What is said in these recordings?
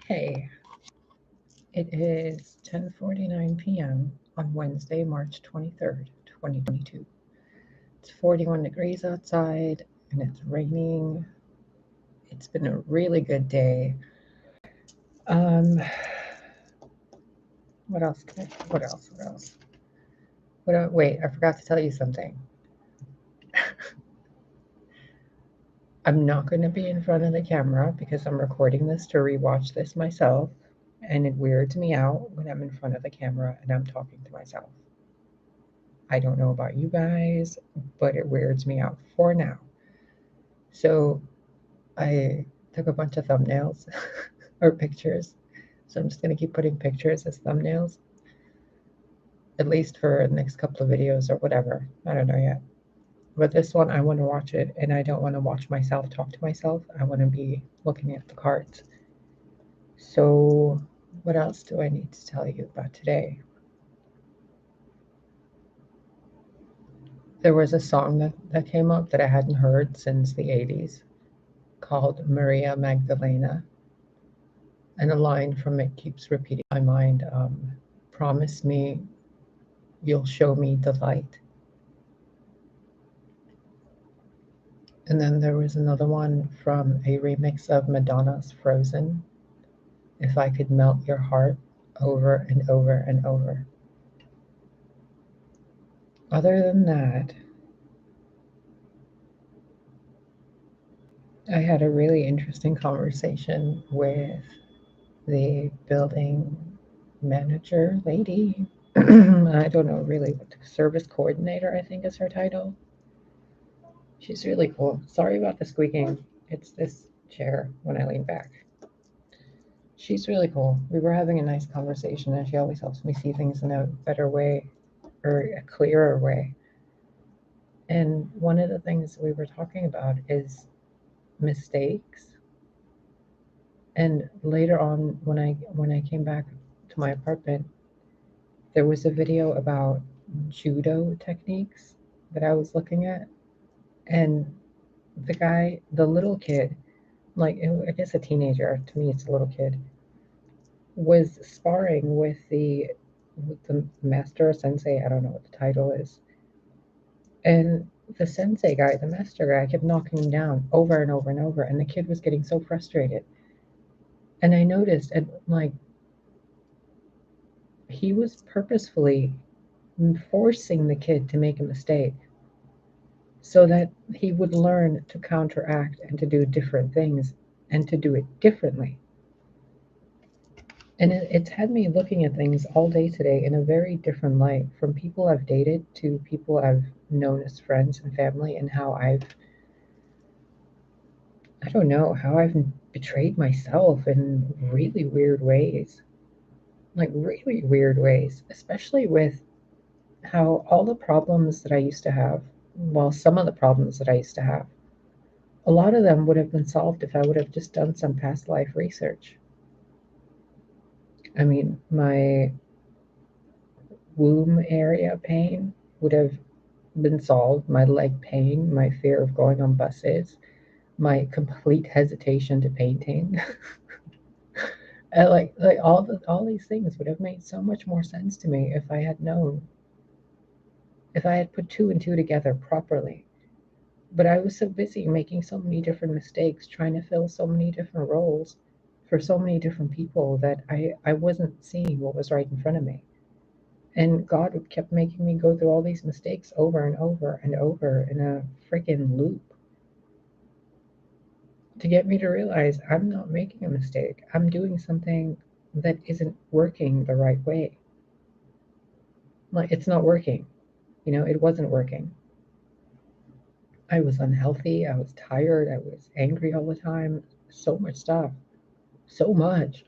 Hey, it is 10:49 p.m. on Wednesday, March 23rd, 2022. It's 41 degrees outside and it's raining. It's been a really good day. Um, what else? What else? What else? Wait, I forgot to tell you something. I'm not going to be in front of the camera because I'm recording this to rewatch this myself, and it weirds me out when I'm in front of the camera and I'm talking to myself. I don't know about you guys, but it weirds me out for now. So I took a bunch of thumbnails or pictures. So I'm just going to keep putting pictures as thumbnails, at least for the next couple of videos or whatever. I don't know yet. But this one, I want to watch it, and I don't want to watch myself talk to myself. I want to be looking at the cards. So, what else do I need to tell you about today? There was a song that came up that I hadn't heard since the 80s called Maria Magdalena. And a line from it keeps repeating in my mind, promise me you'll show me the light. And then there was another one from a remix of Madonna's Frozen, if I could melt your heart over and over and over. Other than that, I had a really interesting conversation with the building manager lady. I don't know really what service coordinator, I think is her title. She's really cool. Sorry about the squeaking. It's this chair when I lean back. She's really cool. We were having a nice conversation, and she always helps me see things in a better way or a clearer way. And one of the things we were talking about is mistakes. And later on, when I came back to my apartment, there was a video about judo techniques that I was looking at, and the little kid, like I guess a teenager, to me it's a little kid, was sparring with the master or sensei, I don't know what the title is. And the sensei guy, the master guy, kept knocking him down over and over and over, and the kid was getting so frustrated. And I noticed, and like, he was purposefully forcing the kid to make a mistake so that he would learn to counteract and to do different things and to do it differently. And it's had me looking at things all day today in a very different light, from people I've dated to people I've known as friends and family, and how I don't know, how I've betrayed myself in really weird ways. Like, really weird ways, especially with how all the problems that I used to have, well, some of the problems that I used to have, a lot of them would have been solved if I would have just done some past life research. I mean, my womb area pain would have been solved, my leg pain, my fear of going on buses, my complete hesitation to painting. And like all these things would have made so much more sense to me if I had known, if I had put two and two together properly. But I was so busy making so many different mistakes, trying to fill so many different roles for so many different people, that I wasn't seeing what was right in front of me. And God kept making me go through all these mistakes over and over and over in a freaking loop to get me to realize I'm not making a mistake. I'm doing something that isn't working the right way. Like, it's not working. It wasn't working. I was unhealthy. I was tired. I was angry all the time. So much stuff. So much.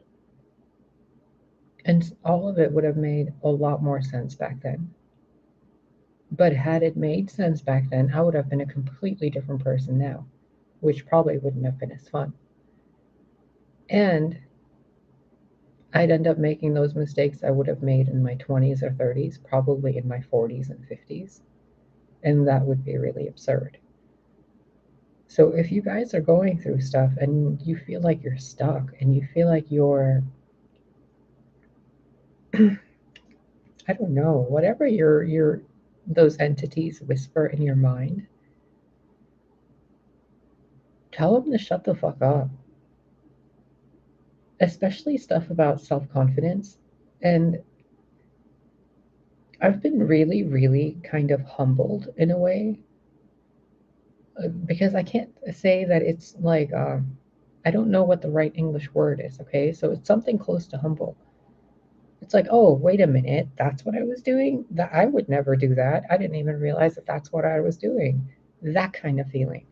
And all of it would have made a lot more sense back then. But had it made sense back then, I would have been a completely different person now, which probably wouldn't have been as fun. And I'd end up making those mistakes I would have made in my 20s or 30s, probably in my 40s and 50s. And that would be really absurd. So if you guys are going through stuff and you feel like you're stuck and you feel like you're, I don't know, whatever your those entities whisper in your mind, tell them to shut the fuck up. Especially stuff about self-confidence. And I've been really, really kind of humbled in a way because I can't say that it's like I don't know what the right English word is. Okay, so it's something close to humble. It's like, oh, wait a minute, that's what I was doing. That I would never do that. I didn't even realize that that's what I was doing. That kind of feeling,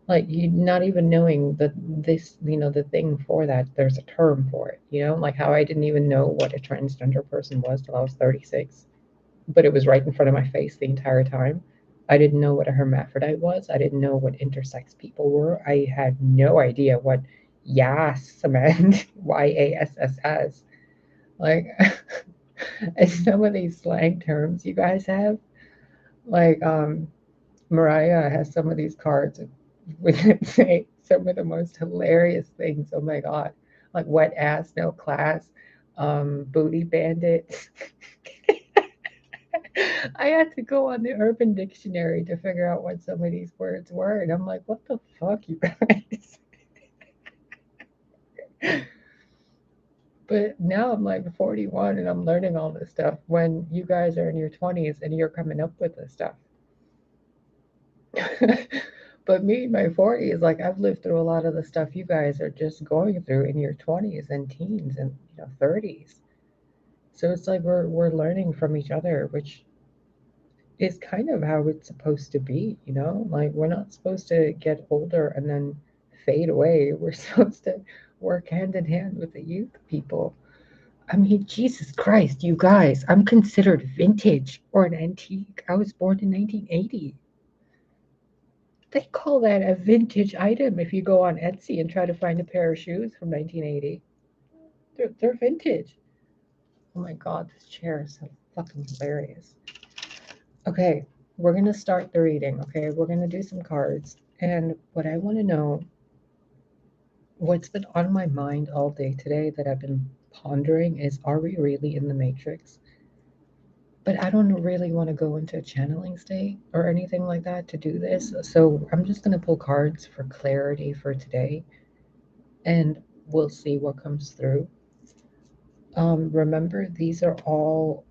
like you not even knowing that this, the thing for that. There's a term for it. Like how I didn't even know what a transgender person was till I was 36. But it was right in front of my face the entire time. I didn't know what a hermaphrodite was. I didn't know what intersex people were. I had no idea what yas meant, YASSS. Like, and some of these slang terms you guys have, like, Mariah has some of these cards with it say some of the most hilarious things. Oh my God. Like wet ass, no class, booty bandit. I had to go on the Urban Dictionary to figure out what some of these words were. And I'm like, what the fuck, you guys? But now I'm like 41 and I'm learning all this stuff when you guys are in your 20s and you're coming up with this stuff. But me in my 40s, like I've lived through a lot of the stuff you guys are just going through in your 20s and teens and 30s. So it's like we're learning from each other, which is kind of how it's supposed to be. Like we're not supposed to get older and then fade away. We're supposed to work hand in hand with the youth people. I mean, Jesus Christ, you guys, I'm considered vintage or an antique. I was born in 1980. They call that a vintage item if you go on Etsy and try to find a pair of shoes from 1980. They're vintage. Oh my God, this chair is so fucking hilarious. Okay, we're going to start the reading. Okay, we're going to do some cards. And what I want to know, what's been on my mind all day today that I've been pondering is, are we really in the Matrix? But I don't really want to go into a channeling state or anything like that to do this. So I'm just going to pull cards for clarity for today, and we'll see what comes through. Remember, these are all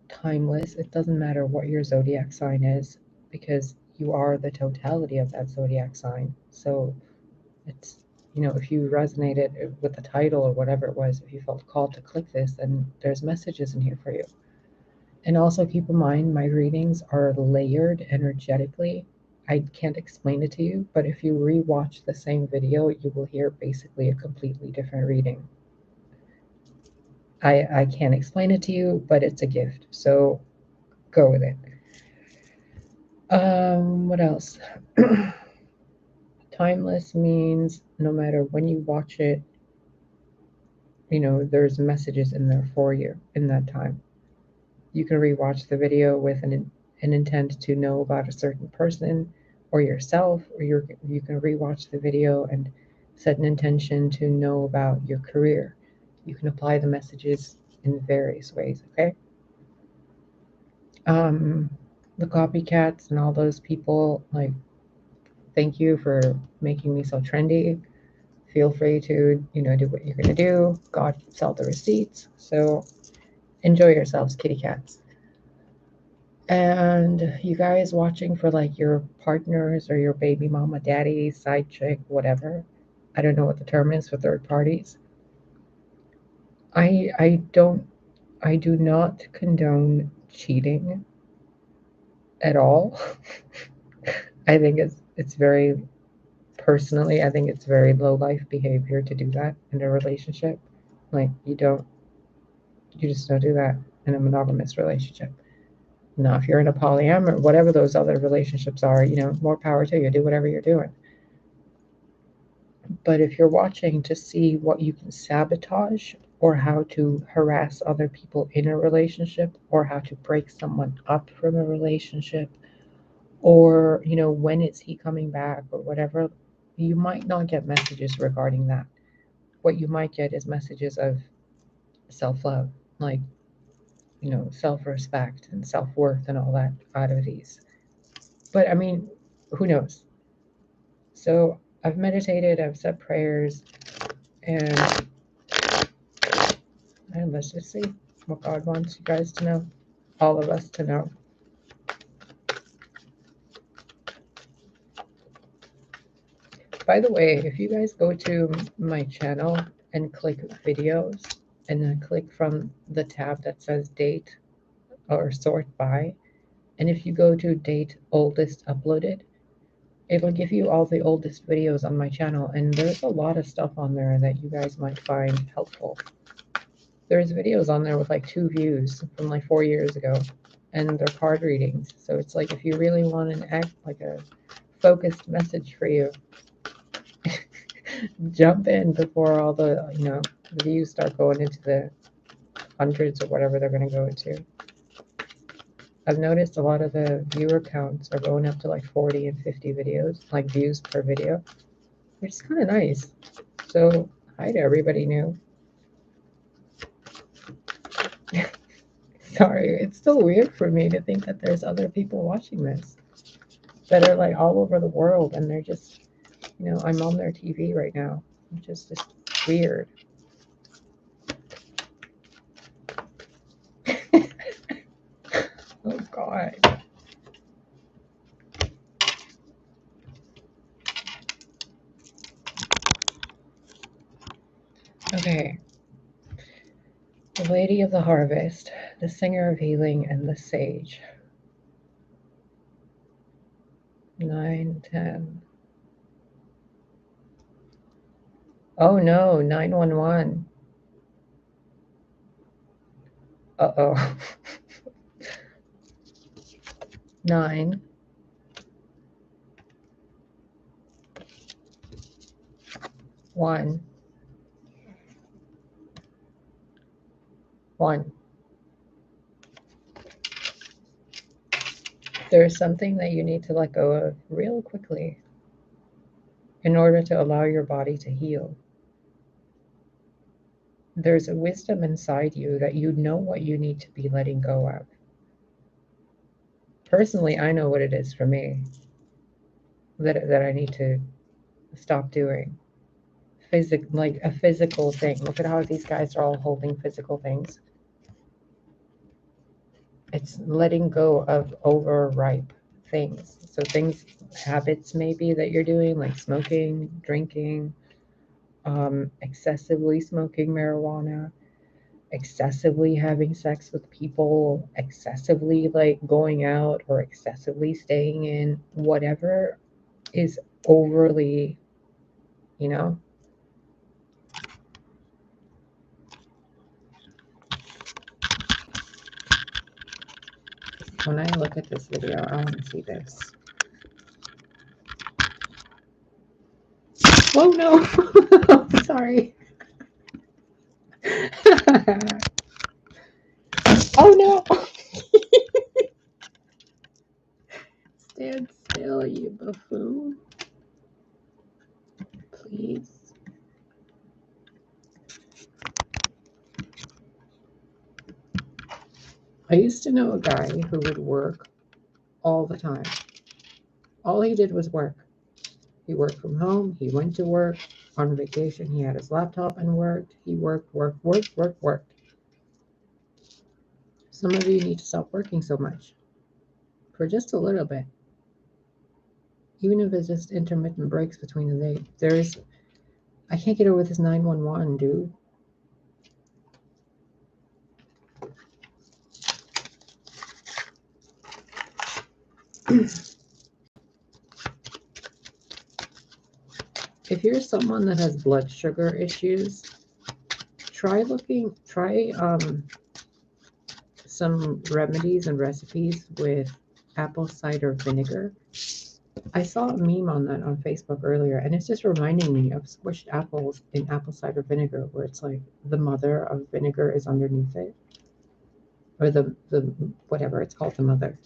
timeless. It doesn't matter what your zodiac sign is because you are the totality of that zodiac sign. So it's, if you resonated with the title or whatever it was, if you felt called to click this, then there's messages in here for you. And also keep in mind, my readings are layered energetically. I can't explain it to you, but if you rewatch the same video, you will hear basically a completely different reading. I can't explain it to you, but it's a gift. So go with it. What else? Timeless means no matter when you watch it, there's messages in there for you in that time. You can rewatch the video with an intent to know about a certain person or yourself, or you can rewatch the video and set an intention to know about your career. You can apply the messages in various ways, okay? The copycats and all those people, like, thank you for making me so trendy. Feel free to, do what you're going to do. God, sell the receipts. So enjoy yourselves, kitty cats. And you guys watching for like your partners or your baby mama, daddy, side chick, whatever. I don't know what the term is for third parties. I do not condone cheating at all. I think it's very personally, I think it's very low life behavior to do that in a relationship. Like you just don't do that in a monogamous relationship. Now, if you're in a polyam or whatever those other relationships are, more power to you. Do whatever you're doing. But if you're watching to see what you can sabotage or how to harass other people in a relationship or how to break someone up from a relationship or, when is he coming back or whatever. You might not get messages regarding that. What you might get is messages of self-love, like, self-respect and self-worth and all that out of these. But I mean, who knows? So I've meditated, I've said prayers, and let's just see what God wants you guys to know, all of us to know. By the way, if you guys go to my channel and click videos, and then click from the tab that says date or sort by, and if you go to date oldest uploaded, it'll give you all the oldest videos on my channel, and there's a lot of stuff on there that you guys might find helpful. There's videos on there with like 2 views from like 4 years ago, and they're card readings. So it's like if you really want an act like a focused message for you, jump in before all the the views start going into the hundreds or whatever they're going to go into. I've noticed a lot of the viewer counts are going up to like 40 and 50 videos, like views per video, which is kind of nice. So hi to everybody new. Sorry, it's still weird for me to think that there's other people watching this that are like all over the world, and they're just, I'm on their TV right now, which is just weird. Oh God. Okay. The Lady of the Harvest, the Singer of Healing, and the Sage. 9, 10. Oh no, 911. Uh-oh. 9. 1. 1. There's something that you need to let go of real quickly in order to allow your body to heal. There's a wisdom inside you that you know what you need to be letting go of. Personally, I know what it is for me that I need to stop doing. Like a physical thing. Look at how these guys are all holding physical things. It's letting go of overripe things. So things, habits maybe that you're doing, like smoking, drinking, excessively smoking marijuana, excessively having sex with people, excessively like going out or excessively staying in, whatever is overly, you know. When I look at this video, I want to see this. Oh no! Sorry. Oh no! Stand still, you buffoon. Please. I used to know a guy who would work all the time. All he did was work. He worked from home, he went to work. On vacation, he had his laptop and worked. He worked. Some of you need to stop working so much. For just a little bit. Even if it's just intermittent breaks between the day. I can't get over this 911, dude. If you're someone that has blood sugar issues, try some remedies and recipes with apple cider vinegar. I saw a meme on that on Facebook earlier, and it's just reminding me of squished apples in apple cider vinegar, where it's like the mother of vinegar is underneath it, or the whatever it's called, the mother.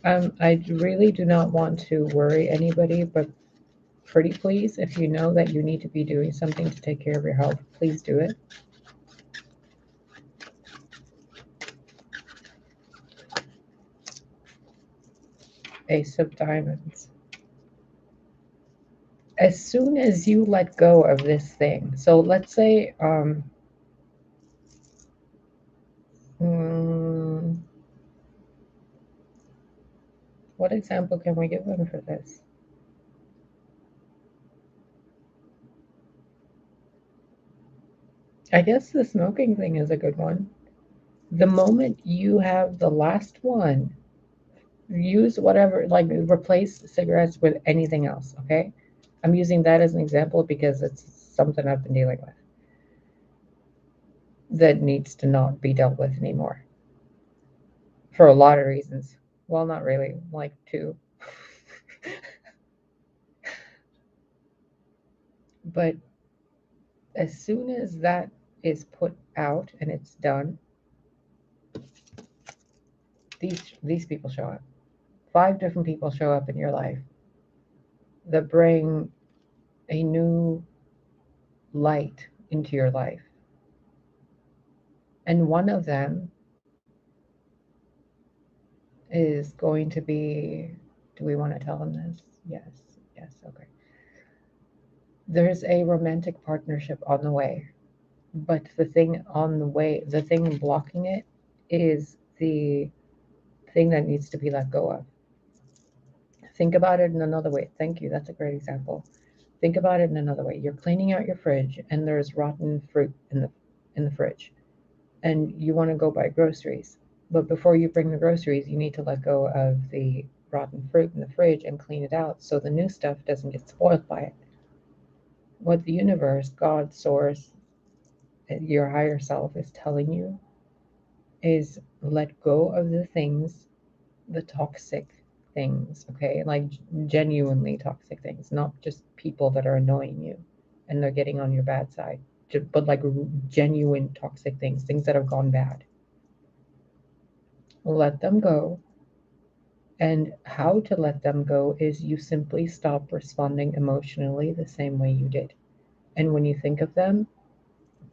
I really do not want to worry anybody, but pretty please, if you know that you need to be doing something to take care of your health, please do it. Ace of Diamonds. As soon as you let go of this thing, so let's say, mm, what example can we give them for this? I guess the smoking thing is a good one. The moment you have the last one, use whatever, like replace cigarettes with anything else, okay? I'm using that as an example because it's something I've been dealing with that needs to not be dealt with anymore for a lot of reasons. Well, not really, like two. But as soon as that is put out and it's done, these people show up. 5 different people show up in your life that bring a new light into your life. And one of them is going to be, do we want to tell them this? Yes, yes, okay. There's a romantic partnership on the way, but the thing on the way, the thing blocking it is the thing that needs to be let go of. Think about it in another way. Thank you. That's a great example. Think about it in another way. You're cleaning out your fridge and there's rotten fruit in the fridge. And you want to go buy groceries. But before you bring the groceries, you need to let go of the rotten fruit in the fridge and clean it out so the new stuff doesn't get spoiled by it. What the universe, God, source, your higher self is telling you is let go of the things, the toxic things, okay? Like genuinely toxic things, not just people that are annoying you and they're getting on your bad side, but like genuine toxic things, things that have gone bad. Let them go. And how to let them go is you simply stop responding emotionally the same way you did. And when you think of them,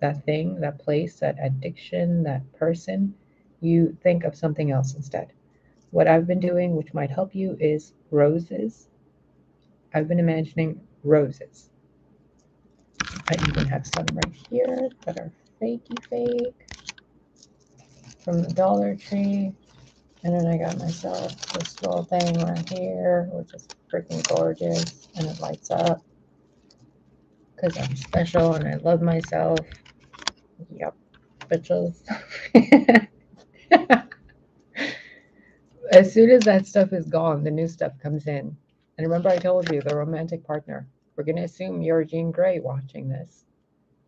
that thing, that place, that addiction, that person, you think of something else instead. What I've been doing, which might help you, is roses. I've been imagining roses. I even have some right here that are fakey fake from the Dollar Tree. And then I got myself this little thing right here, which is freaking gorgeous, and it lights up because I'm special and I love myself. Yep, bitches. As soon as that stuff is gone, the new stuff comes in. And remember, I told you the romantic partner. We're going to assume you're Jean Grey watching this.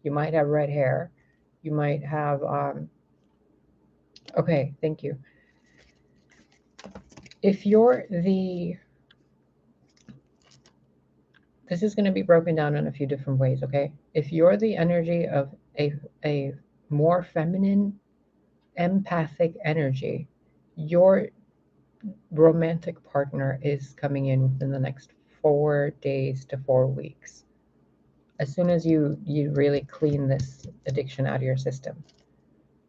You might have red hair. You might have, okay, thank you. If you're the, this is going to be broken down in a few different ways, okay? If you're the energy of a more feminine, empathic energy, your romantic partner is coming in within the next 4 days to 4 weeks. As soon as you really clean this addiction out of your system,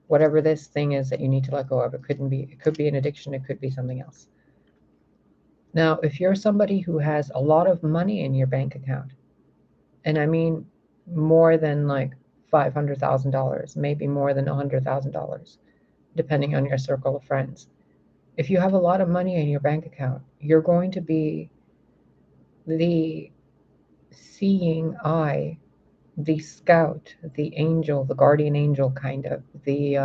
whatever this thing is that you need to let go of, it could be an addiction, it could be something else. Now, if you're somebody who has a lot of money in your bank account, and I mean more than like $500,000, maybe more than $100,000, depending on your circle of friends. If you have a lot of money in your bank account, you're going to be the seeing eye, the scout, the angel, the guardian angel, kind of, the,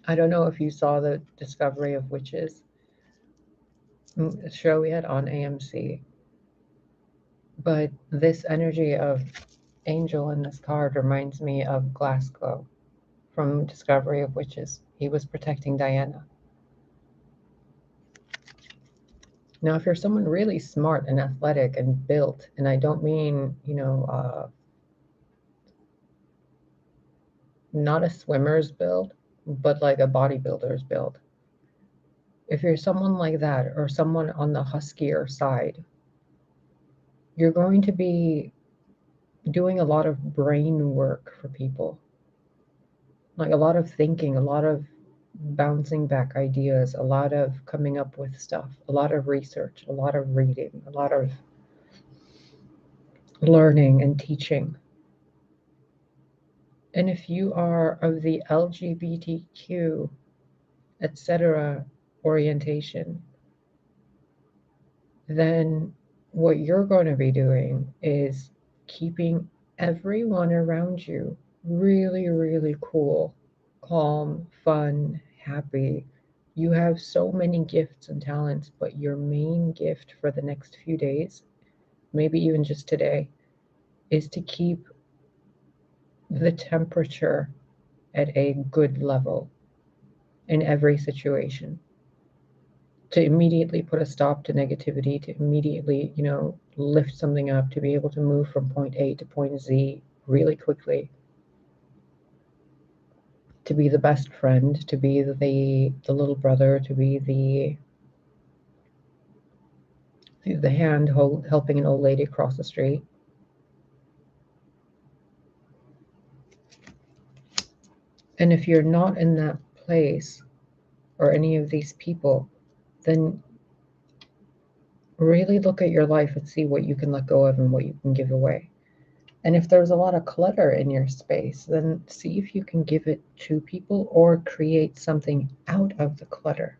I don't know if you saw the Discovery of Witches show yet on AMC, but this energy of angel in this card reminds me of Glasgow from Discovery of Witches. He was protecting Diana. Now, if you're someone really smart and athletic and built, and I don't mean, not a swimmer's build, but like a bodybuilder's build. If you're someone like that, or someone on the huskier side, you're going to be doing a lot of brain work for people. Like a lot of thinking, a lot of bouncing back ideas, a lot of coming up with stuff, a lot of research, a lot of reading, a lot of learning and teaching. And if you are of the LGBTQ, etc. orientation, then what you're going to be doing is keeping everyone around you really, really cool, calm, fun, happy. You have so many gifts and talents, but your main gift for the next few days, maybe even just today, is to keep the temperature at a good level in every situation. To immediately put a stop to negativity, to immediately, lift something up, to be able to move from point A to point Z really quickly, to be the best friend, to be the little brother, to be the hand helping an old lady across the street. And if you're not in that place or any of these people, then really look at your life and see what you can let go of and what you can give away. And if there's a lot of clutter in your space, then see if you can give it to people or create something out of the clutter.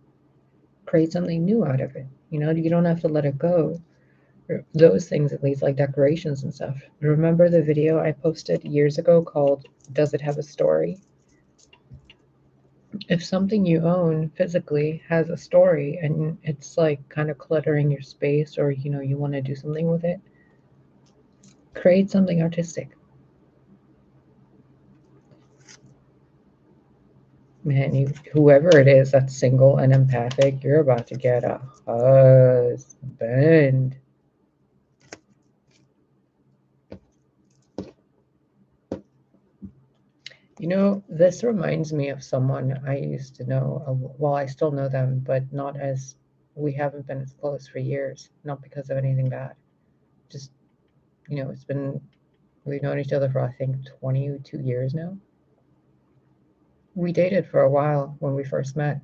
Create something new out of it. You don't have to let it go. Those things, at least, like decorations and stuff. Remember the video I posted years ago called Does It Have a Story? If something you own physically has a story and it's like kind of cluttering your space, or you want to do something with it, create something artistic. Man, whoever it is that's single and empathic, you're about to get a husband. This reminds me of someone I used to know. Well, I still know them, but not as, we haven't been as close for years, not because of anything bad. Just, we've known each other for, I think, 22 years now. We dated for a while when we first met,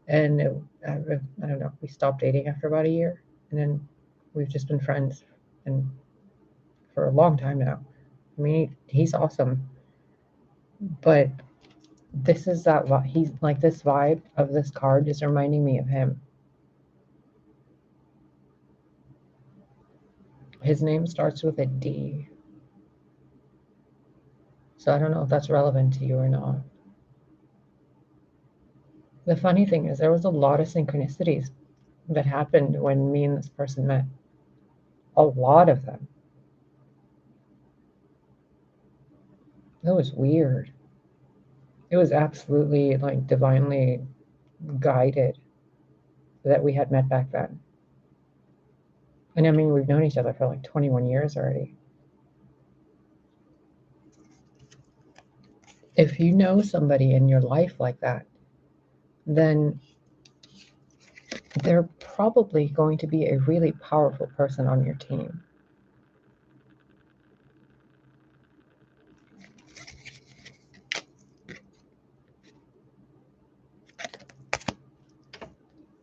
and I don't know, we stopped dating after about a year, and then we've just been friends and for a long time now. I mean, he's awesome, but this is that he's like, this vibe of this card is reminding me of him. His name starts with a D, so I don't know if that's relevant to you or not. The funny thing is, there was a lot of synchronicities that happened when me and this person met. A lot of them. It was weird. It was absolutely like divinely guided that we had met back then. And I mean, we've known each other for like 21 years already. If you know somebody in your life like that, then they're probably going to be a really powerful person on your team.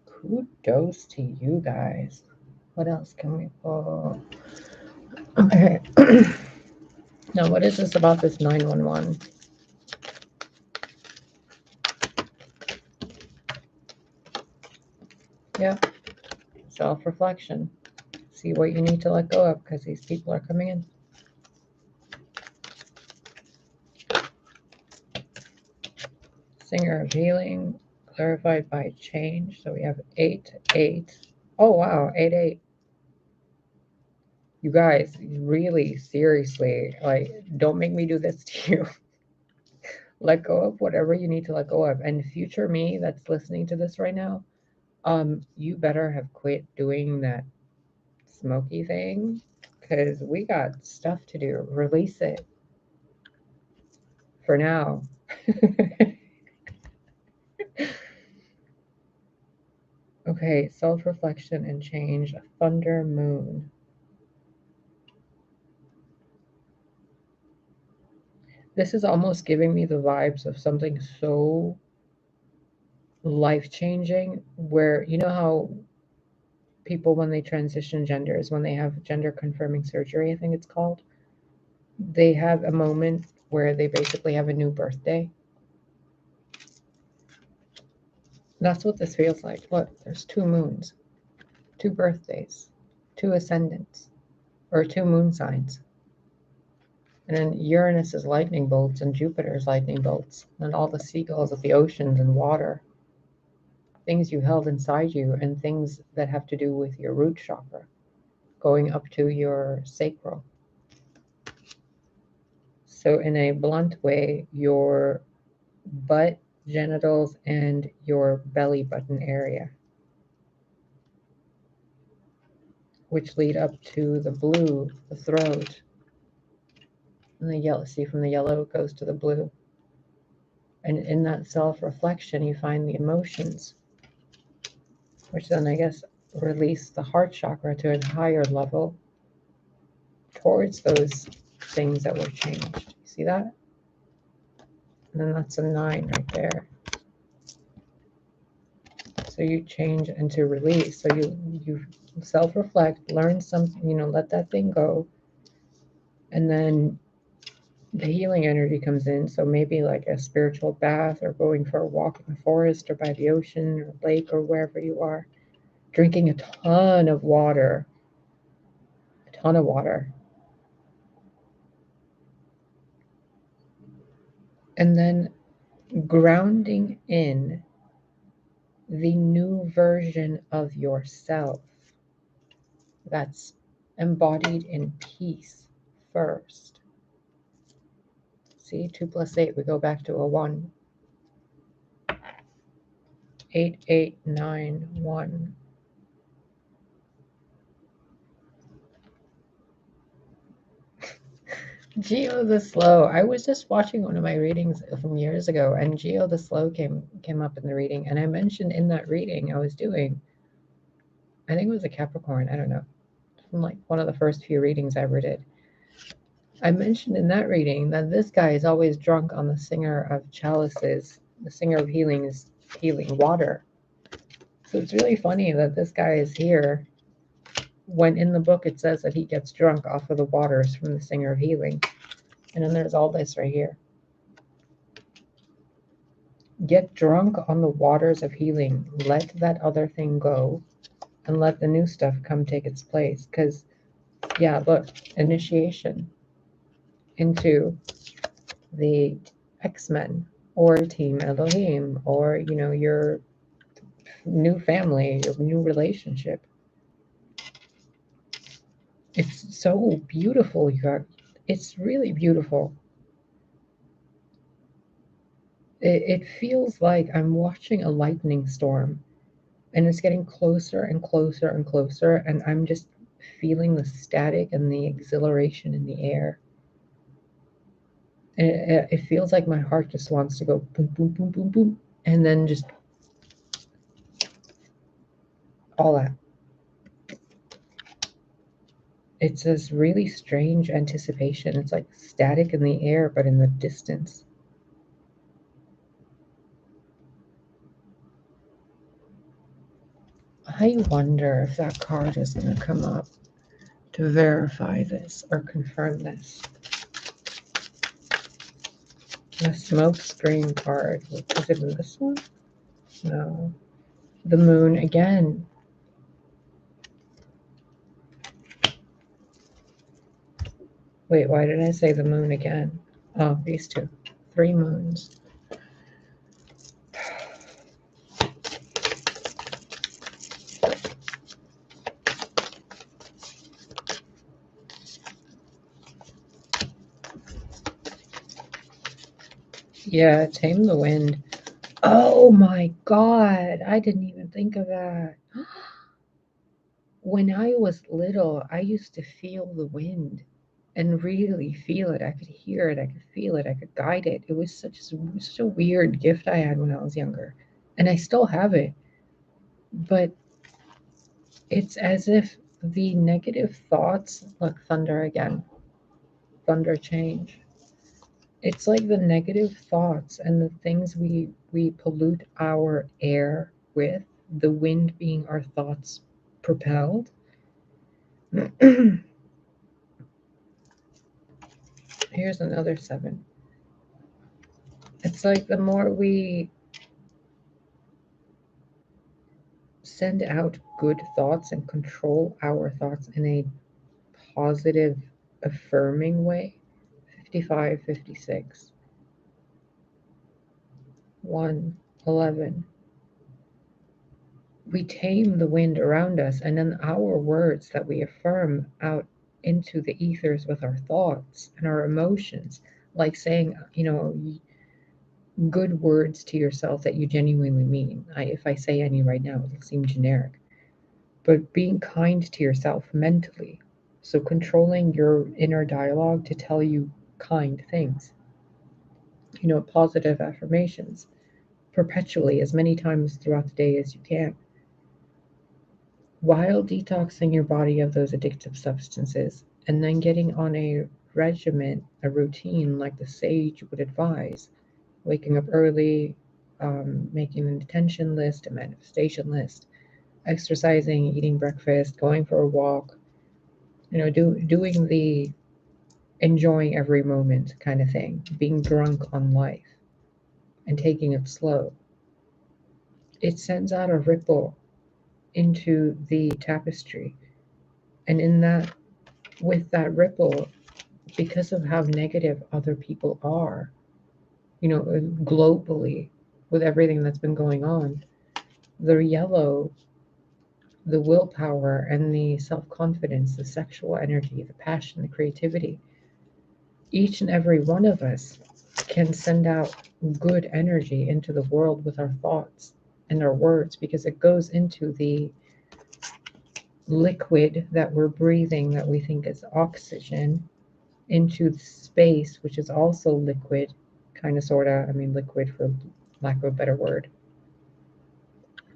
Kudos to you guys. What else can we pull? Okay. Now, what is this about this 911? Yeah. Self-reflection. See what you need to let go of, because these people are coming in. Singer of healing, clarified by change. So we have 8, 8. Oh, wow, 8, 8. You guys, really, seriously, like, don't make me do this to you. Let go of whatever you need to let go of. And future me that's listening to this right now, you better have quit doing that smoky thing, because we got stuff to do. Release it for now. Okay, self-reflection and change, a thunder moon. This is almost giving me the vibes of something so life-changing, where you know how people, when they transition genders, when they have gender confirming surgery, I think it's called, they have a moment where they basically have a new birthday. That's what this feels like. Look, there's 2 moons, 2 birthdays, 2 ascendants, or 2 moon signs. And then Uranus is lightning bolts and Jupiter's lightning bolts, and all the seagulls of the oceans and water, things you held inside you, and things that have to do with your root chakra, going up to your sacral. So in a blunt way, your butt, genitals, and your belly button area, which lead up to the blue, the throat, and the yellow. See, from the yellow it goes to the blue. And in that self-reflection, you find the emotions, which then, I guess, release the heart chakra to a higher level towards those things that were changed. See that? And then that's a 9 right there. So you change into release. So you self-reflect, learn something, let that thing go. And then the healing energy comes in. So maybe like a spiritual bath, or going for a walk in the forest or by the ocean or lake or wherever you are. Drinking a ton of water. A ton of water. And then grounding in the new version of yourself that's embodied in peace first. See, 2 + 8, we go back to a 1. 8, 8, 9, 1. Geo the Slow. I was just watching one of my readings from years ago, and Geo the Slow came up in the reading, and I mentioned in that reading I was doing, I think it was a Capricorn, I don't know, from like one of the first few readings I ever did. I mentioned in that reading that this guy is always drunk on the singer of chalices, the singer of healing's healing water. So it's really funny that this guy is here when in the book it says that he gets drunk off of the waters from the singer of healing. And then there's all this right here. Get drunk on the waters of healing. Let that other thing go and let the new stuff come take its place. Because, yeah, look, initiation into the X-Men or Team Elohim, or, your new family, your new relationship. It's so beautiful, you guys. It's really beautiful. It feels like I'm watching a lightning storm, and it's getting closer and closer and closer, and I'm just feeling the static and the exhilaration in the air. And it feels like my heart just wants to go boom, boom, boom, boom, boom, and then just all that. It's this really strange anticipation. It's like static in the air, but in the distance. I wonder if that card is going to come up to verify this or confirm this. The smoke screen card. Is it in this one? No. The moon again. Wait, why did I say the moon again? Oh, these 2. 3 moons. Yeah, tame the wind. Oh my God, I didn't even think of that. When I was little, I used to feel the wind and really feel it. I could hear it, I could feel it, I could guide it. It was such a weird gift I had when I was younger. And I still have it. But It's as if the negative thoughts, look, thunder again, thunder change. It's like the negative thoughts and the things we pollute our air with, the wind being our thoughts propelled. Here's another 7. It's like the more we send out good thoughts and control our thoughts in a positive, affirming way. 55, 56, 1, 11. We tame the wind around us, and then our words that we affirm out into the ethers with our thoughts and our emotions, like saying, good words to yourself that you genuinely mean. If I say any right now, it'll seem generic. But being kind to yourself mentally. So controlling your inner dialogue to tell you kind things, positive affirmations perpetually as many times throughout the day as you can, while detoxing your body of those addictive substances, and then getting on a regimen, a routine like the sage would advise, waking up early, making an intention list, a manifestation list, exercising, eating breakfast, going for a walk, doing the enjoying every moment kind of thing, being drunk on life and taking it slow. It sends out a ripple into the tapestry. And with that ripple, because of how negative other people are, globally, with everything that's been going on, the yellow, the willpower and the self-confidence, the sexual energy, the passion, the creativity, each and every one of us can send out good energy into the world with our thoughts and our words, because it goes into the liquid that we're breathing that we think is oxygen, into space, which is also liquid, kind of, sort of, liquid for lack of a better word.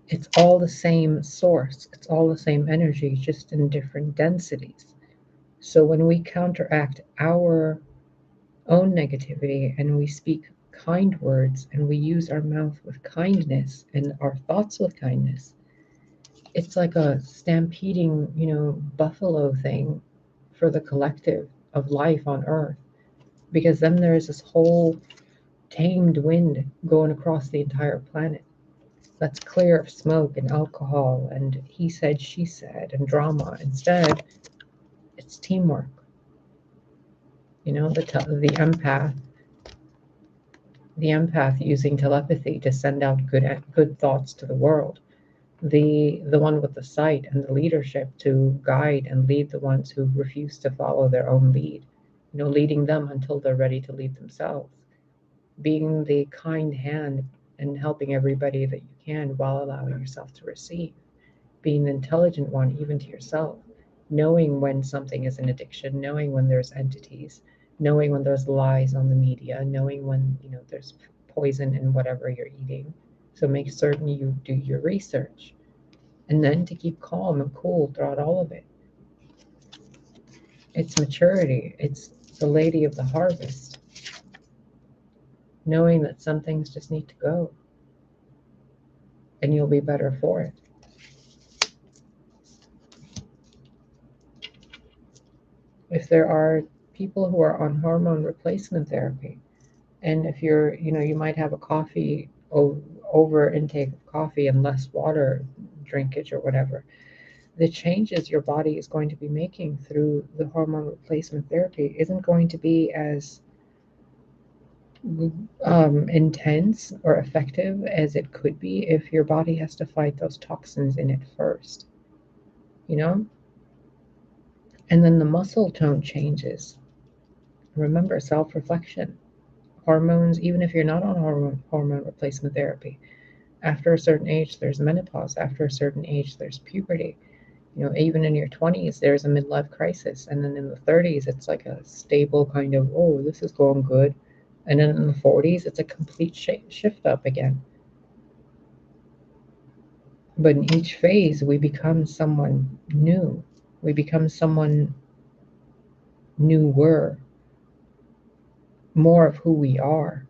It's all the same source, it's all the same energy, just in different densities. So when we counteract our own negativity and we speak kind words and we use our mouth with kindness and our thoughts with kindness, it's like a stampeding, buffalo thing for the collective of life on earth, because then there's this whole tamed wind going across the entire planet that's clear of smoke and alcohol and he said, she said, and drama. Instead, it's teamwork. The empath using telepathy to send out good thoughts to the world. The one with the sight and the leadership to guide and lead the ones who refuse to follow their own lead. Leading them until they're ready to lead themselves. Being the kind hand and helping everybody that you can while allowing yourself to receive. Being the intelligent one, even to yourself. Knowing when something is an addiction, knowing when there's entities, knowing when there's lies on the media, knowing when, there's poison in whatever you're eating. So make certain you do your research. And then to keep calm and cool throughout all of it. It's maturity. It's the lady of the harvest. Knowing that some things just need to go. And you'll be better for it. If there are people who are on hormone replacement therapy, and if you might have a coffee over intake of coffee and less water drinkage or whatever, the changes your body is going to be making through the hormone replacement therapy isn't going to be as intense or effective as it could be if your body has to fight those toxins in it first, and then the muscle tone changes. Remember, self-reflection. Hormones, even if you're not on hormone replacement therapy, after a certain age there's menopause, after a certain age there's puberty. Even in your 20s there's a midlife crisis, and then in the 30s it's like a stable kind of, oh, this is going good, and then in the 40s it's a complete shift up again. But in each phase, we become someone new. We become someone newer, more of who we are.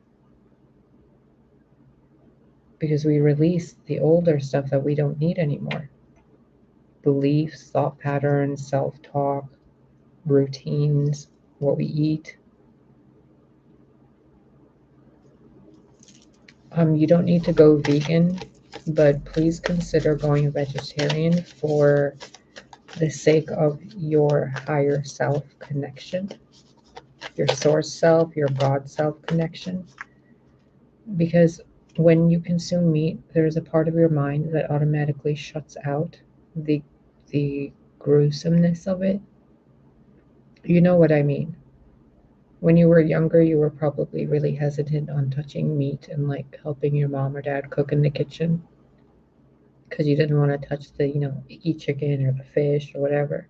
Because we release the older stuff that we don't need anymore. Beliefs, thought patterns, self-talk, routines, what we eat. You don't need to go vegan, but please consider going vegetarian for the sake of your higher self connection, your source self, your God self connection. Because when you consume meat, there's a part of your mind that automatically shuts out the gruesomeness of it. You know what I mean. When you were younger, you were probably really hesitant on touching meat and like helping your mom or dad cook in the kitchen because you didn't want to touch the, eat chicken or the fish or whatever.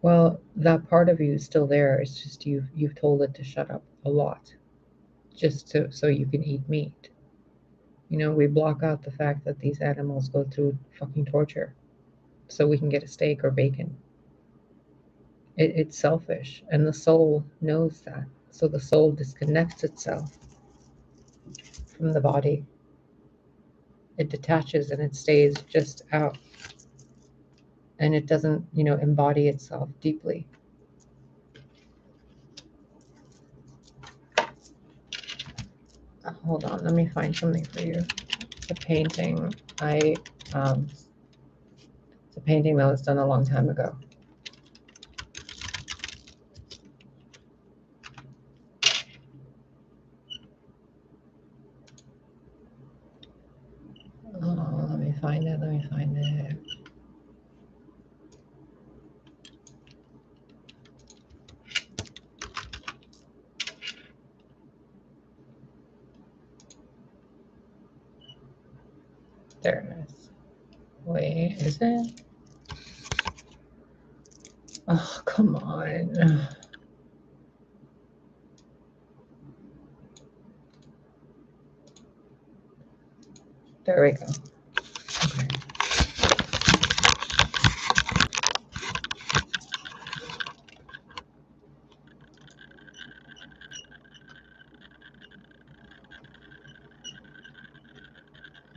Well, that part of you is still there. It's just you've told it to shut up a lot, just so you can eat meat. We block out the fact that these animals go through fucking torture, so we can get a steak or bacon. It's selfish, and the soul knows that. So the soul disconnects itself from the body. It detaches and it stays just out, and it doesn't, embody itself deeply. Hold on, let me find something for you. It's a painting. It's a painting that was done a long time ago. Oh, let me find it. There it is. Wait, is it? Oh, come on. There we go. Okay.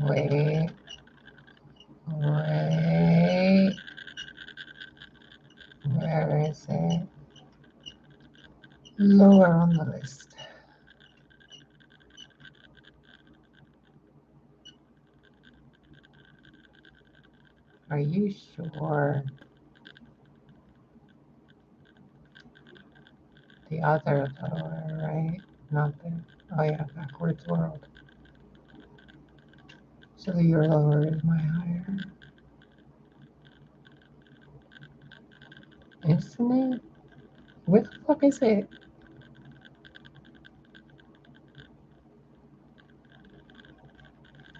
Wait. Where is it? Lower on the list. Are you sure? The other lower, right? Not the, oh yeah, backwards world. So your lower is my higher. Isn't it? Where the fuck is it?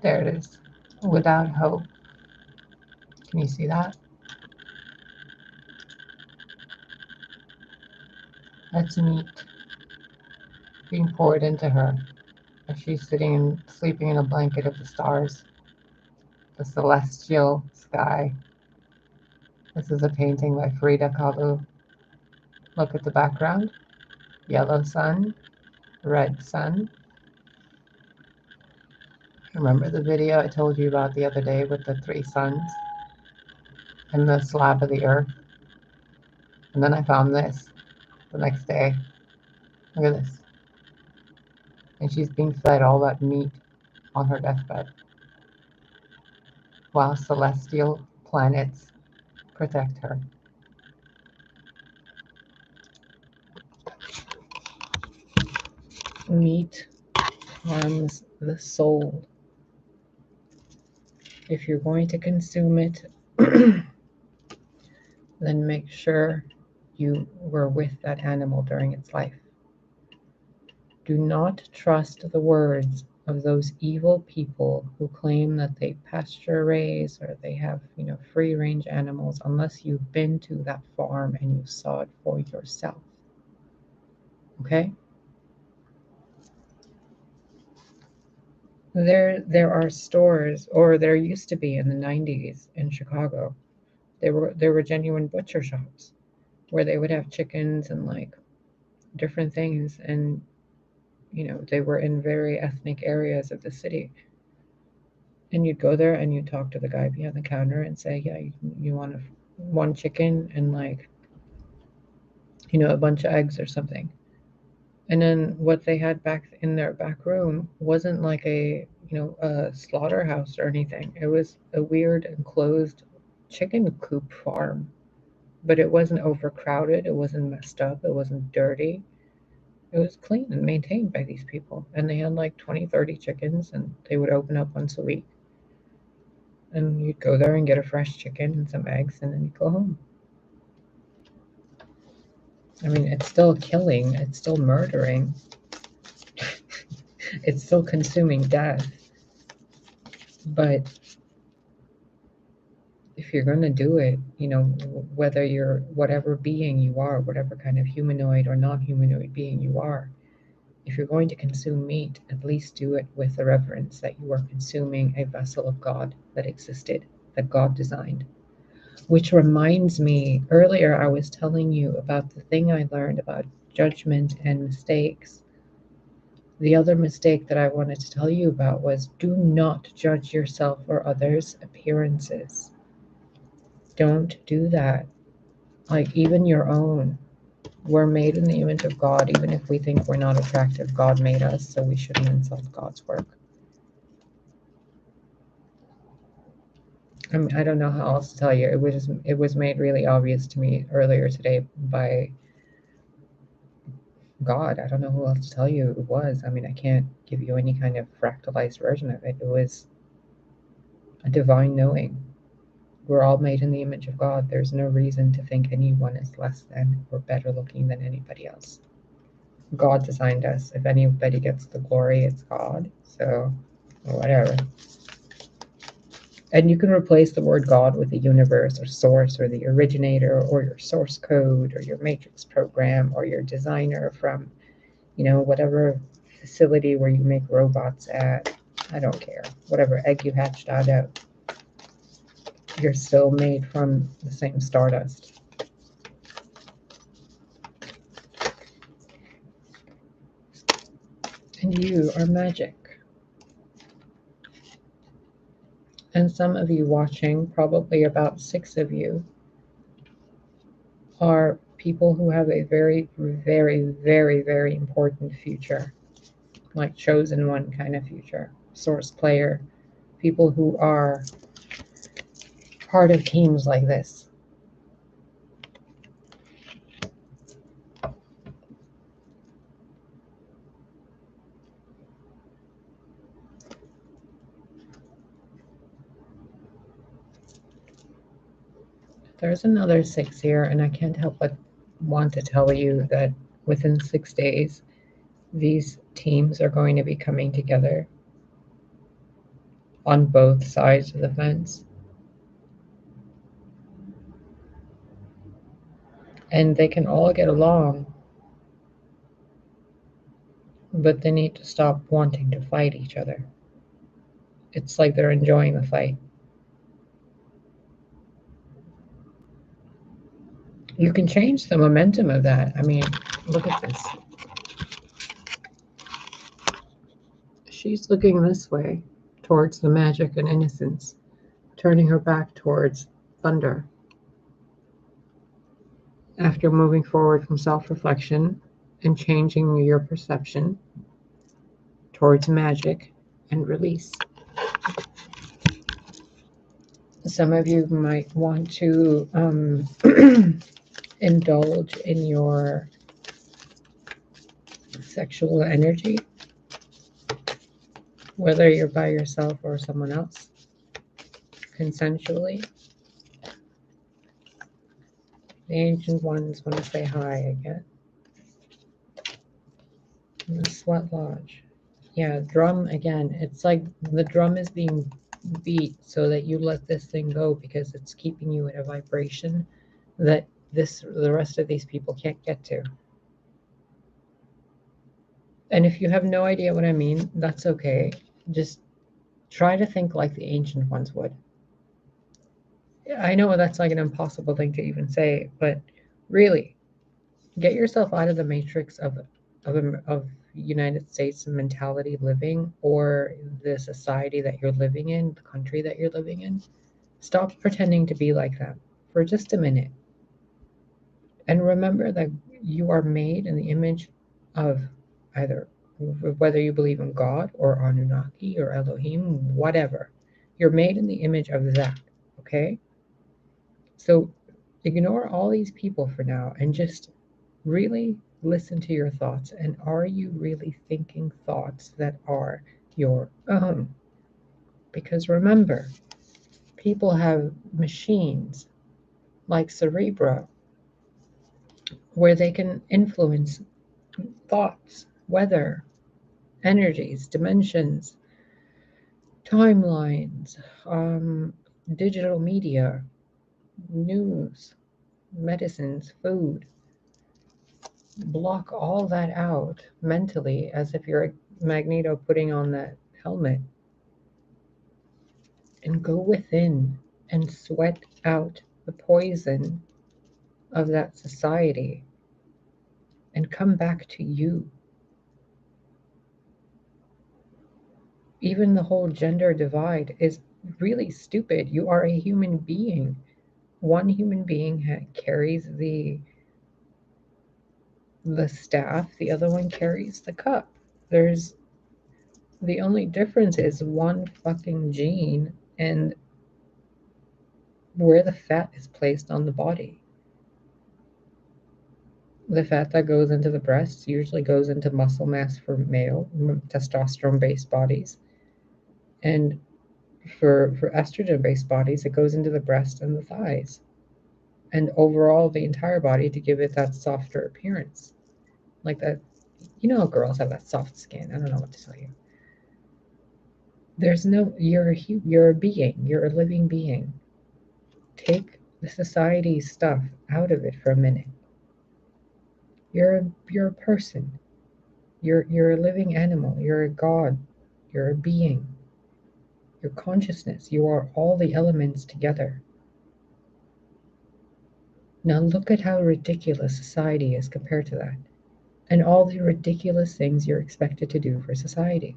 There it is. Without hope. Can you see that? That's meat being poured into her as she's sitting and sleeping in a blanket of the stars, the celestial sky. This is a painting by Frida Kahlo. Look at the background. Yellow sun, red sun. Remember the video I told you about the other day with the 3 suns and the slab of the earth? And then I found this the next day. Look at this. And she's being fed all that meat on her deathbed while celestial planets protect her. Meat harms the soul. If you're going to consume it, then make sure you were with that animal during its life. Do not trust the words of those evil people who claim that they pasture raise or they have, free range animals unless you've been to that farm and you saw it for yourself. Okay? There are stores, or there used to be in the 90s in Chicago. There were genuine butcher shops where they would have chickens and like different things, and they were in very ethnic areas of the city. And you'd go there and you'd talk to the guy behind the counter and say, yeah, you want one chicken and like a bunch of eggs or something. And then what they had back in their back room wasn't like a slaughterhouse or anything. It was a weird enclosed chicken coop farm, but it wasn't overcrowded. It wasn't messed up. It wasn't dirty. It was clean and maintained by these people. And they had like 20, 30 chickens, and they would open up once a week. And you'd go there and get a fresh chicken and some eggs, and then you'd go home. I mean, it's still killing. It's still murdering. It's still consuming death. But if you're going to do it, whether you're whatever being you are, whatever kind of humanoid or non-humanoid being you are, if you're going to consume meat, at least do it with the reverence that you are consuming a vessel of God that existed, that God designed. Which reminds me, earlier I was telling you about the thing I learned about judgment and mistakes. The other mistake that I wanted to tell you about was, do not judge yourself or others' appearances. Don't do that. Like, even your own. We're made in the image of God. Even if we think we're not attractive, God made us, so we shouldn't insult God's work. I mean, I don't know how else to tell you. It was made really obvious to me earlier today by God. I don't know who else to tell you it was. I mean, I can't give you any kind of fractalized version of it. It was a divine knowing. We're all made in the image of God. There's no reason to think anyone is less than or better looking than anybody else. God designed us. If anybody gets the glory, it's God. So, whatever. And you can replace the word God with the universe or source or the originator or your source code or your matrix program or your designer from, whatever facility where you make robots at. I don't care. Whatever egg you hatched out of, you're still made from the same stardust. And you are magic. And some of you watching, probably about 6 of you, are people who have a very, very, very, very important future, like chosen one kind of future, source player, people who are part of teams like this. There's another 6 here, and I can't help but want to tell you that within 6 days, these teams are going to be coming together on both sides of the fence. And they can all get along, but they need to stop wanting to fight each other. It's like they're enjoying the fight. You can change the momentum of that. I mean, look at this. She's looking this way towards the magic and innocence, turning her back towards thunder. After moving forward from self-reflection and changing your perception towards magic and release. Some of you might want to indulge in your sexual energy, whether you're by yourself or someone else, consensually. The ancient ones want to say hi again. The sweat lodge. Yeah, drum again. It's like the drum is being beat so that you let this thing go because it's keeping you in a vibration that the rest of these people can't get to. And if you have no idea what I mean, that's okay. Just try to think like the ancient ones would. I know that's like an impossible thing to even say, but really, get yourself out of the matrix of United States mentality living, or the society that you're living in, the country that you're living in. Stop pretending to be like that for just a minute. And remember that you are made in the image of either, whether you believe in God or Anunnaki or Elohim, whatever. You're made in the image of that, okay? So ignore all these people for now and just really listen to your thoughts. And are you really thinking thoughts that are your own? Because remember, people have machines like Cerebro where they can influence thoughts, weather, energies, dimensions, timelines, digital media, news, medicines, food. Block all that out mentally as if you're a Magneto putting on that helmet, and go within and sweat out the poison of that society and come back to you. Even the whole gender divide is really stupid. You are a human being. One human being carries the staff, the other one carries the cup. There's the only difference is one fucking gene and where the fat is placed on the body. The fat that goes into the breasts usually goes into muscle mass for male, testosterone based bodies. And for estrogen based bodies, it goes into the breast and the thighs. And overall, the entire body to give it that softer appearance. Like that, you know, girls have that soft skin. I don't know what to tell you. There's no, you're a being, you're a living being. Take the society stuff out of it for a minute. You're a person. You're a living animal. You're a god. You're a being. Your consciousness. You are all the elements together. Now look at how ridiculous society is compared to that. And all the ridiculous things you're expected to do for society.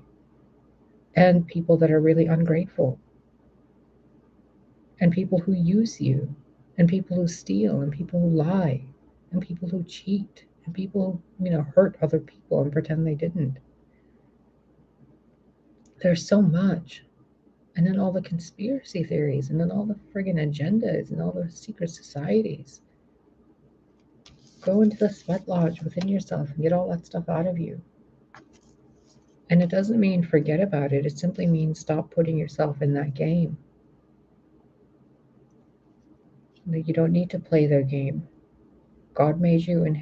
And people that are really ungrateful. And people who use you. And people who steal. And people who lie. And people who cheat. And people who, hurt other people and pretend they didn't. There's so much. And then all the conspiracy theories, and then all the friggin' agendas, and all the secret societies. Go into the sweat lodge within yourself and get all that stuff out of you. And it doesn't mean forget about it. It simply means stop putting yourself in that game. You don't need to play their game. God made you in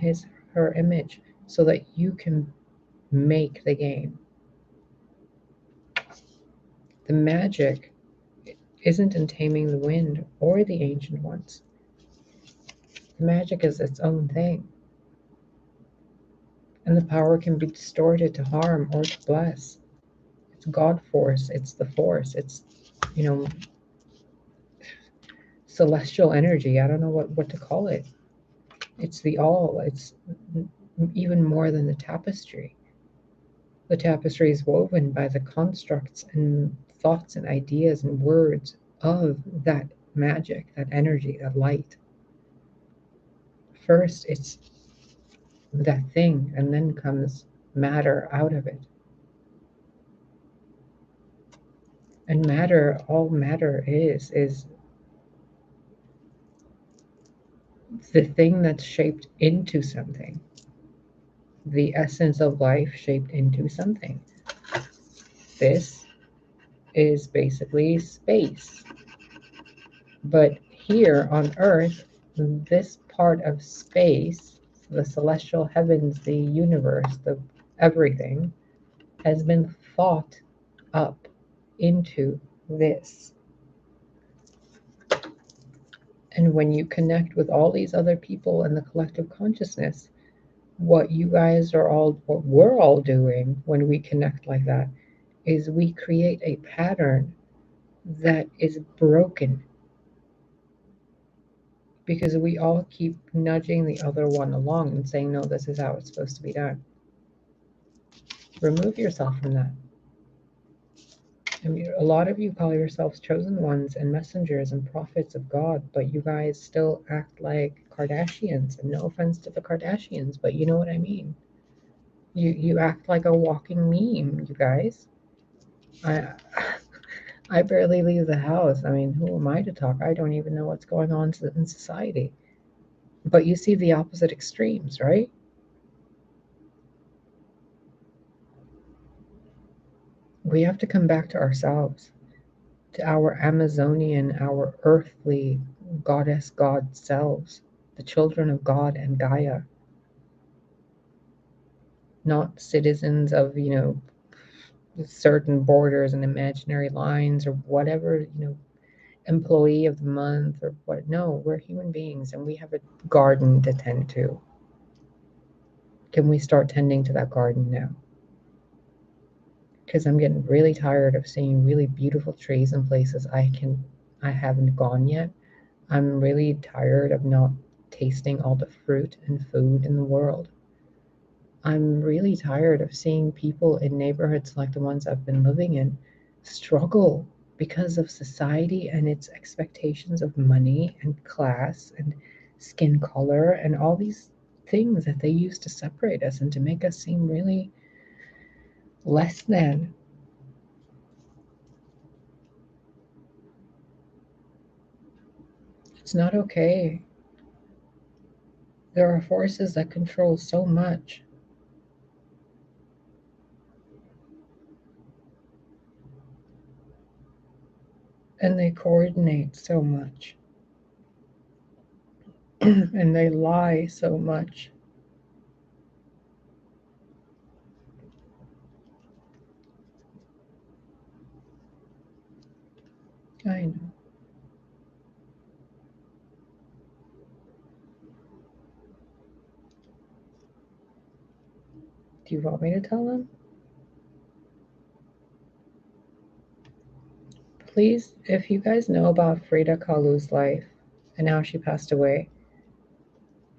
her image so that you can make the game. The magic isn't in taming the wind or the ancient ones. The magic is its own thing. And the power can be distorted to harm or to bless. It's God force. It's the force. It's, celestial energy. I don't know what to call it. It's the all. It's even more than the tapestry. The tapestry is woven by the constructs and thoughts and ideas and words of that magic, that energy, that light. First, it's that thing, and then comes matter out of it. And matter, all matter is the thing that's shaped into something. The essence of life shaped into something. This is basically space. But here on Earth, this part of space, the celestial heavens, the universe, the everything, has been thought up into this. And when you connect with all these other people in the collective consciousness, what we're all doing when we connect like that is we create a pattern that is broken because we all keep nudging the other one along and saying, no, this is how it's supposed to be done. Remove yourself from that. I mean, a lot of you call yourselves chosen ones and messengers and prophets of God, but you guys still act like Kardashians. And no offense to the Kardashians, but you know what I mean. You act like a walking meme, you guys. I barely leave the house. I mean, who am I to talk? I don't even know what's going on in society. But you see the opposite extremes, right? We have to come back to ourselves, to our Amazonian, our earthly goddess God selves, the children of God and Gaia, not citizens of, certain borders and imaginary lines or whatever, employee of the month or what. No, we're human beings and we have a garden to tend to. Can we start tending to that garden now? Because I'm getting really tired of seeing really beautiful trees in places I haven't gone yet. I'm really tired of not tasting all the fruit and food in the world. I'm really tired of seeing people in neighborhoods like the ones I've been living in struggle because of society and its expectations of money and class and skin color and all these things that they use to separate us and to make us seem really less than. It's not okay. There are forces that control so much. And they coordinate so much. And they lie so much. I know. Do you want me to tell them? Please, if you guys know about Frida Kahlo's life and how she passed away,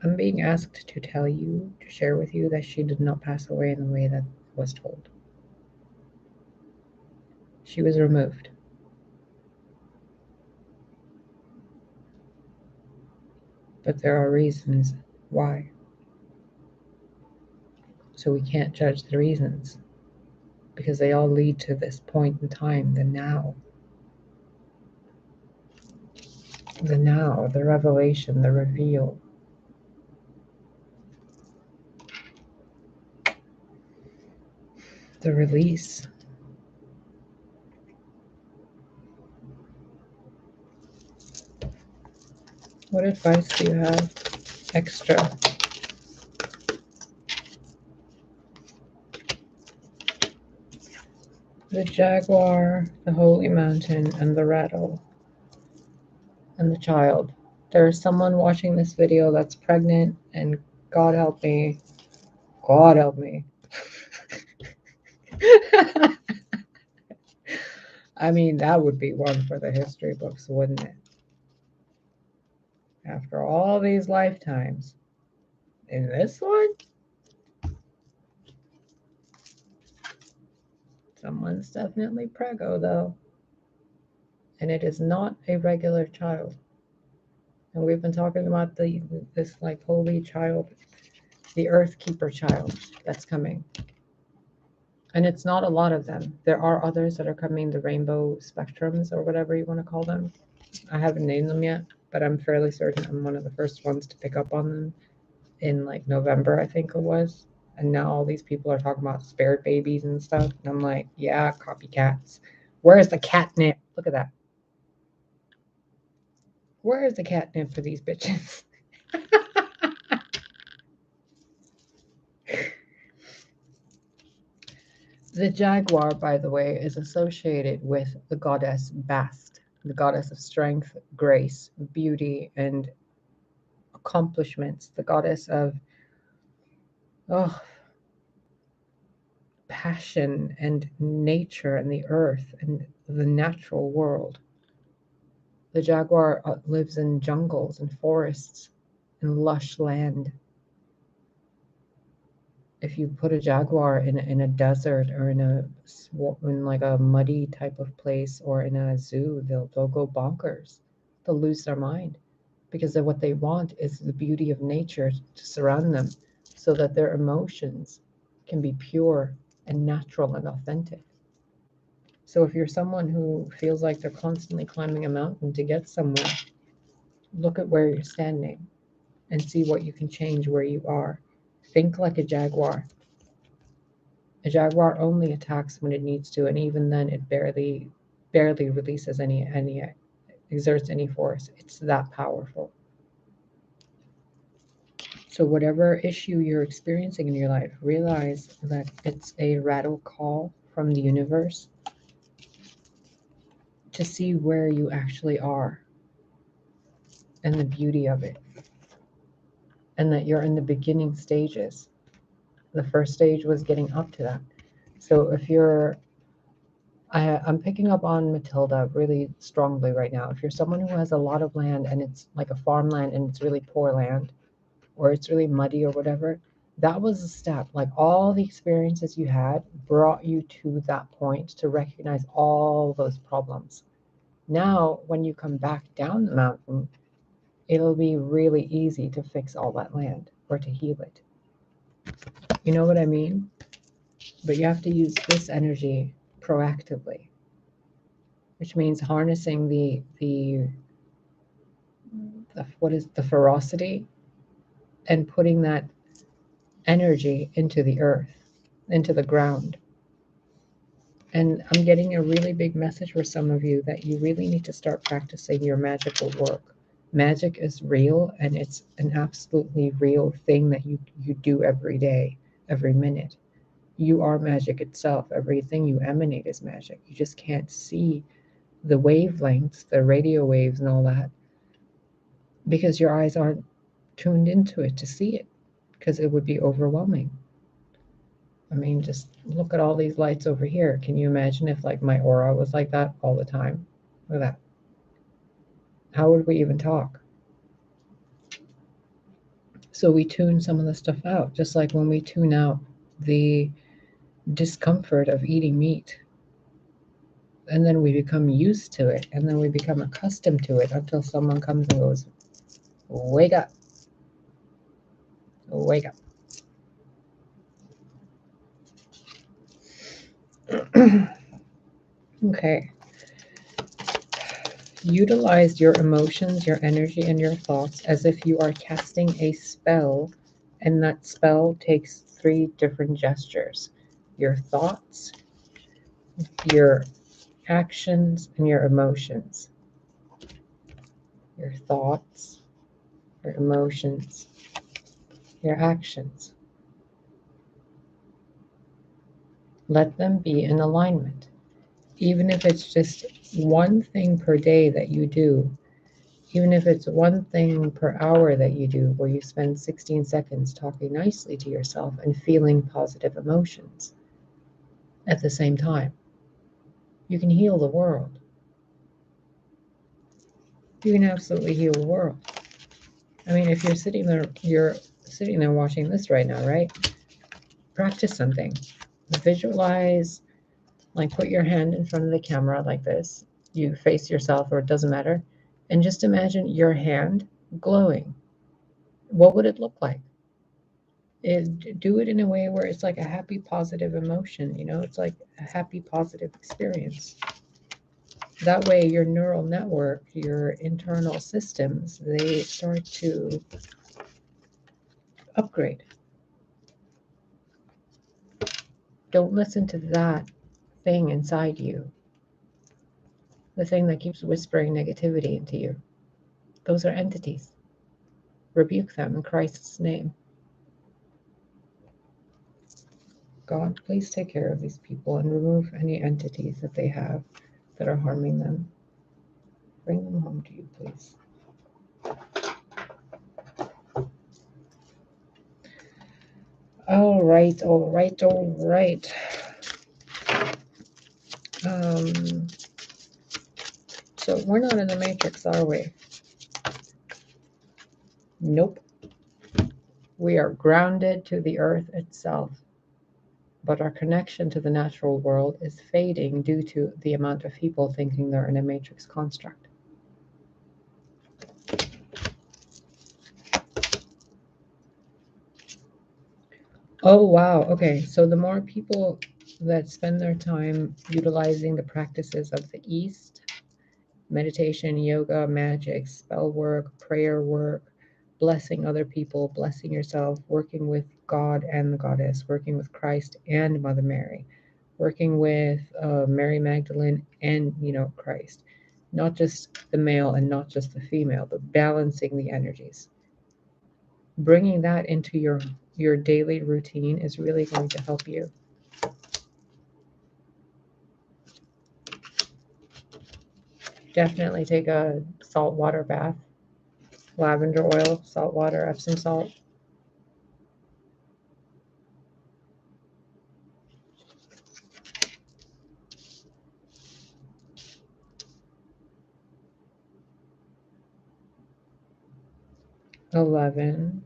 I'm being asked to tell you, to share with you, that she did not pass away in the way that was told. She was removed. But there are reasons why. So we can't judge the reasons because they all lead to this point in time, the now. The now, the revelation, the reveal. The release. What advice do you have extra? The jaguar, the holy mountain, and the rattle, and the child. There's someone watching this video that's pregnant, and God help me. God help me. I mean, that would be one for the history books, wouldn't it? After all these lifetimes. In this one, someone's definitely preggo, though. And it is not a regular child. And we've been talking about this like holy child, the Earth Keeper child that's coming. And it's not a lot of them. There are others that are coming, the rainbow spectrums or whatever you want to call them. I haven't named them yet, but I'm fairly certain I'm one of the first ones to pick up on them in like November, I think it was. And now all these people are talking about spared babies and stuff. And I'm like, yeah, copycats. Where's the catnip? Look at that. Where is the catnip for these bitches? The jaguar, by the way, is associated with the goddess Bast, the goddess of strength, grace, beauty, and accomplishments, the goddess of passion and nature and the earth and the natural world. The jaguar lives in jungles and forests and lush land. If you put a jaguar in a desert or in like a muddy type of place or in a zoo, they'll go bonkers. They'll lose their mind because what they want is the beauty of nature to surround them so that their emotions can be pure and natural and authentic. So if you're someone who feels like they're constantly climbing a mountain to get somewhere, look at where you're standing and see what you can change where you are. Think like a jaguar. A jaguar only attacks when it needs to, and even then it barely releases any exerts any force. It's that powerful. So whatever issue you're experiencing in your life, realize that it's a rattle call from the universe to see where you actually are and the beauty of it. And that you're in the beginning stages. The first stage was getting up to that. So if you're, I'm picking up on Matilda really strongly right now. If you're someone who has a lot of land and it's like a farmland and it's really poor land, or it's really muddy or whatever, that was a step. Like all the experiences you had brought you to that point to recognize all those problems. Now, when you come back down the mountain, it'll be really easy to fix all that land or to heal it. You know what I mean? But you have to use this energy proactively, which means harnessing the what is the ferocity and putting that energy into the earth, into the ground. And I'm getting a really big message for some of you that you really need to start practicing your magical work. Magic is real, and it's an absolutely real thing that you do every day, every minute. You are magic itself. Everything you emanate is magic. You just can't see the wavelengths, the radio waves and all that, because your eyes aren't tuned into it to see it, because it would be overwhelming. I mean, just look at all these lights over here. Can you imagine if like my aura was like that all the time? Look at that. How would we even talk? So we tune some of the stuff out, just like when we tune out the discomfort of eating meat. And then we become used to it, and then we become accustomed to it until someone comes and goes, wake up, wake up. Okay. Utilize your emotions, your energy, and your thoughts as if you are casting a spell, and that spell takes 3 different gestures: your thoughts, your actions, and your emotions. Your thoughts, your emotions, your actions. Let them be in alignment. Even if it's just one thing per day that you do, even if it's one thing per hour that you do, where you spend 16 seconds talking nicely to yourself and feeling positive emotions at the same time, you can heal the world. You can absolutely heal the world. I mean, if you're sitting there watching this right now, right? Practice something. Visualize, like put your hand in front of the camera like this. You face yourself, or it doesn't matter. And just imagine your hand glowing. What would it look like? Do it in a way where it's like a happy, positive emotion. You know, it's like a happy, positive experience. That way, your neural network, your internal systems, they start to upgrade. Don't listen to that thing inside you, the thing that keeps whispering negativity into you. Those are entities. Rebuke them in Christ's name. God, please take care of these people and remove any entities that they have that are harming them. Bring them home to you, please. All right, all right, all right. So we're not in the matrix, are we? Nope. We are grounded to the earth itself, but our connection to the natural world is fading due to the amount of people thinking they're in a matrix construct. Oh, wow. Okay. So the more people that spend their time utilizing the practices of the East, meditation, yoga, magic, spell work, prayer work, blessing other people, blessing yourself, working with God and the Goddess, working with Christ and Mother Mary, working with Mary Magdalene and, Christ, not just the male and not just the female, but balancing the energies. Bringing that into your daily routine is really going to help you. Definitely take a salt water bath, lavender oil, salt water, Epsom salt. Eleven.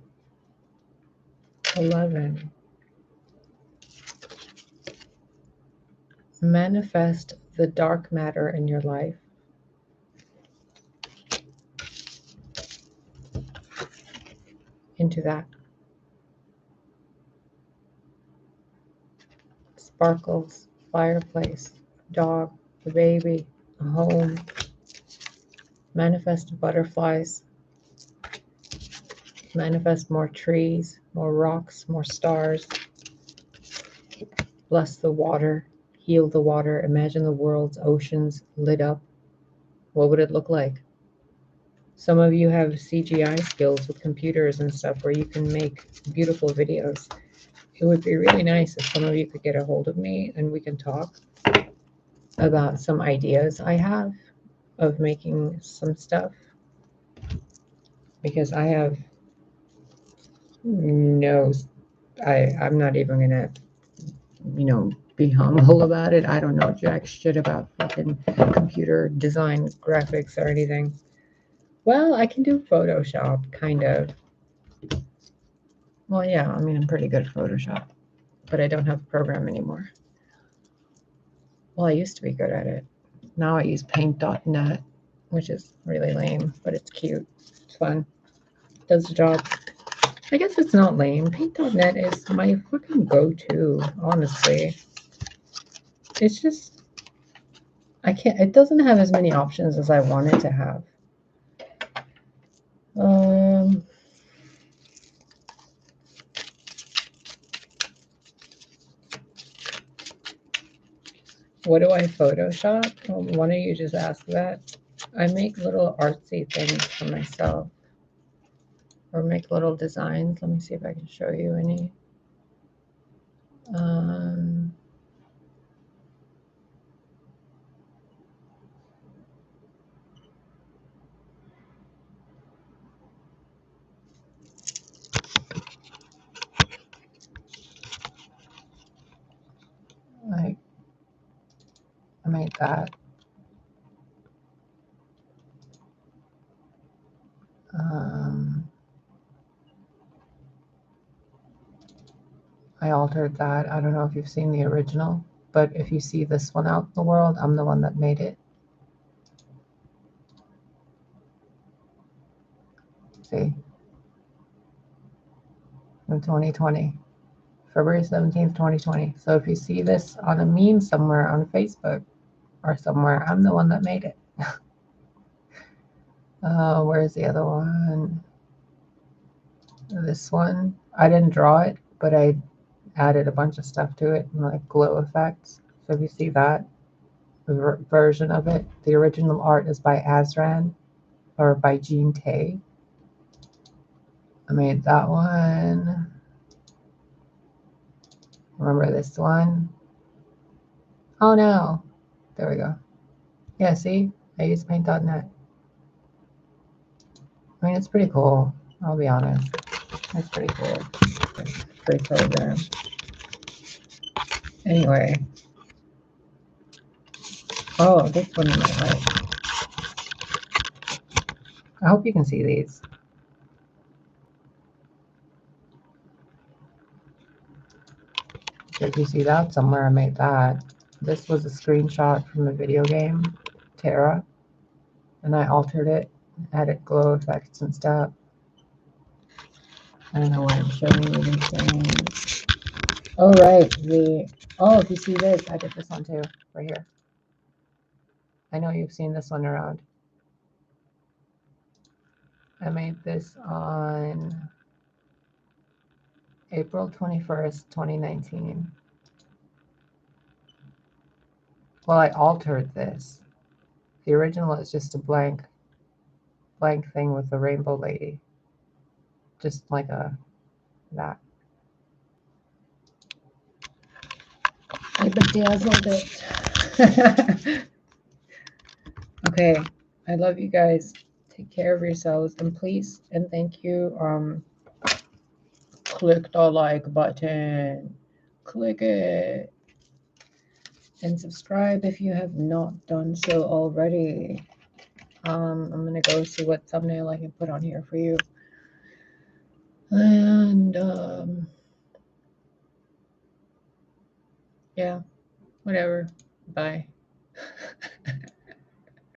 Manifest the dark matter in your life. Into that. Sparkles, fireplace, dog, a baby, a home. Manifest butterflies. Manifest more trees, more rocks, more stars. Bless the water, heal the water. Imagine the world's oceans lit up. What would it look like? Some of you have CGI skills with computers and stuff where you can make beautiful videos. It would be really nice if some of you could get a hold of me and we can talk about some ideas I have of making some stuff. Because I have no, I'm not even gonna, be humble about it. I don't know jack shit about fucking computer design, graphics, or anything. Well, I can do Photoshop, kind of. Well, yeah, I mean, I'm pretty good at Photoshop, but I don't have a program anymore. Well, I used to be good at it. Now I use paint.net, which is really lame, but it's cute. It's fun. Does the job. I guess it's not lame. Paint.net is my fucking go-to, honestly. It's just, it doesn't have as many options as I want it to have. What do I Photoshop? Well, why don't you just ask that? I make little artsy things for myself. Or make little designs. Let me see if I can show you any. I made that. I altered that. I don't know if you've seen the original, but if you see this one out in the world, I'm the one that made it. See? In 2020. February 17th, 2020. So if you see this on a meme somewhere on Facebook or somewhere, I'm the one that made it. Where's the other one? This one. I didn't draw it, but I added a bunch of stuff to it, like glow effects. So if you see that version of it, the original art is by Azran or by Jean Tay. I made that one. Remember this one? Oh no. There we go. Yeah, see? I use paint.net. I mean, it's pretty cool. I'll be honest. It's pretty cool. Great program. Anyway. Oh, this one you might like. I hope you can see these. Did you see that? Somewhere I made that. This was a screenshot from the video game, Terra, and I altered it, added glow effects and stuff. I don't know why I'm showing you these things. Oh, right. Oh, if you see this, I did this one too, right here. I know you've seen this one around. I made this on April 21st, 2019. Well, I altered this. The original is just a blank thing with the rainbow lady. Just like that. I bedazzled it. Okay. I love you guys. Take care of yourselves. And please and thank you. Click the like button. Click it. And subscribe if you have not done so already. I'm gonna go see what thumbnail I can put on here for you. And yeah, whatever. Bye.